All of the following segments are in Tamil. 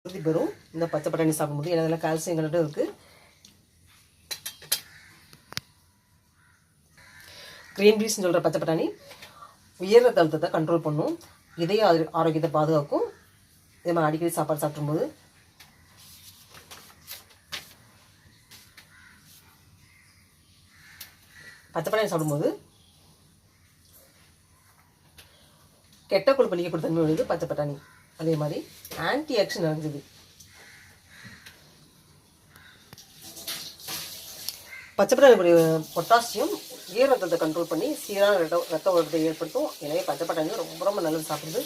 உறுதி பெறும் இந்த பச்சை பட்டாணி சாப்பிடும்போது. ஏன்னா அதில் கால்சியம் கண்டென்ட் இருக்குது. க்ரீன் பீஸ்ன்னு சொல்கிற பச்சை பட்டாணி உயர் ரத்த அழுத்தத்தை கண்ட்ரோல் பண்ணும், இதய ஆரோக்கியத்தை பாதுகாக்கும். இதே மாதிரி அடிக்கடி சாப்பாடு சாப்பிடும்போது பச்சை பட்டாணி சாப்பிடும்போது கெட்ட கொழுப்பு நீக்கக்கூடிய தன்மை உள்ளது பச்சை பட்டாணி. அதே மாதிரி ஆன்டி ஆக்சிடென்ட் நிறைஞ்சது. பச்சை பட்டாணி பொட்டாசியம் உயர் ரத்தத்தை கண்ட்ரோல் பண்ணி சீரான ரத்த ஓட்டத்தை ஏற்படுத்தும். எனவே பச்சை பட்டாணி ரொம்ப ரொம்ப நல்லது சாப்பிடுது.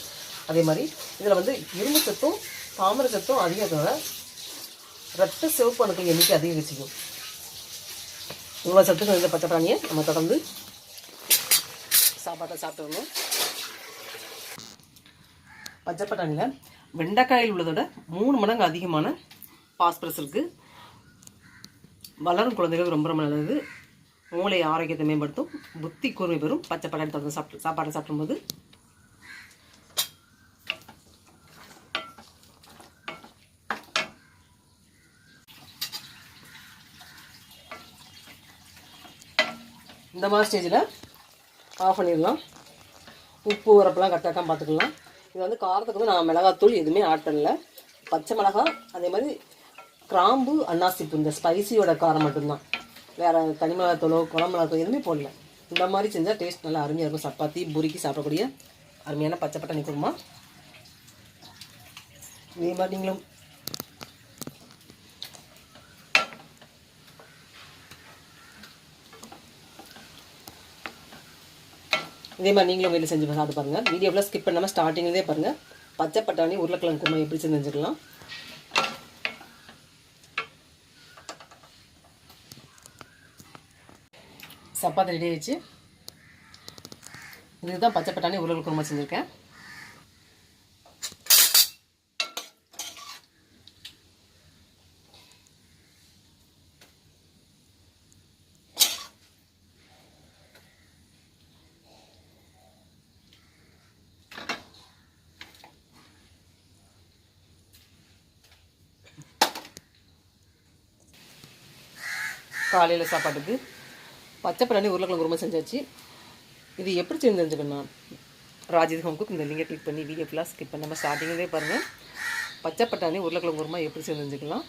அதே மாதிரி இதில் வந்து இரும்பு சத்தும் தாமிர சத்தும் அதிகத்தோட ரத்த சிவப்பு அணுக்கள் எண்ணிக்கை அதிகரிச்சிக்கும். இவ்வளோ சத்துக்கள் இந்த பச்சை பட்டாணியை நம்ம தொடர்ந்து சாப்பாட்டை சாப்பிட்டுக்கணும். பச்சை பட்டாணியில் வெண்டைக்காயில் உள்ளதோட 3 மடங்கு அதிகமான பாஸ்பரஸ் இருக்குது. வளரும் குழந்தைகளுக்கு ரொம்ப ரொம்ப நல்லது. மூளை ஆரோக்கியத்தை மேம்படுத்தும், புத்தி கூர்மை பெறும். பச்சை பட்டாணி தொடர்ந்து சாப்பாடை சாப்பிடும்போது இந்த மாதிரி ஸ்டேஜில் ஆஃப் பண்ணிடலாம். உப்பு உரப்பெல்லாம் கரெக்டாக பார்த்துக்கலாம். இது வந்து காரத்துக்கு வந்து நான் மிளகாத்தூள் எதுவுமே ஆட் பண்ணல. பச்சை மிளகா அதே மாதிரி கிராம்பு அன்னாசிப்பு இந்த ஸ்பைசியோட காரம் மட்டும்தான். வேறு தனி மிளகாத்தூளோ குழம்பு மிளகாத்தூள் எதுவுமே போடல. இந்த மாதிரி செஞ்சால் டேஸ்ட் நல்லா அருமையாக இருக்கும். சப்பாத்தி பூரிக்கு சாப்பிடக்கூடிய அருமையான பச்சை பட்டாணி குருமா. இதே மாதிரி நீங்களும் வீட்டில் செஞ்சு சாப்பிட்டு பாருங்கள். வீடியோவில் ஸ்கிப் பண்ணாமல் ஸ்டார்டிங்லேயே பாருங்கள். பச்சை பட்டாணி உருளைக்கிழங்கு குருமா எப்படி செஞ்சுக்கலாம். சப்பாத்தி ரெடி ஆயிடுச்சு. இதுதான் பச்சை பட்டாணி உருளைக்கிழங்கு குருமா செஞ்சுருக்கேன். காலையில் சாப்பாட்டுக்கு பச்சை பட்டாணி உருளைக்கிழங்கு குருமா செஞ்சாச்சு. இது எப்படி செஞ்சு தெரிஞ்சுக்கணும், ராஜித் ஹோம் குக் இந்த லிங்கை கிளிக் பண்ணி வீடியோ ஃபுல்லாக ஸ்கிப் பண்ணாமல் ஸ்டார்டிங்லேயே பாருங்கள். பச்சை பட்டாணி உருளைக்கிழங்கு குருமா எப்படி செஞ்சு தெரிஞ்சுக்கலாம்.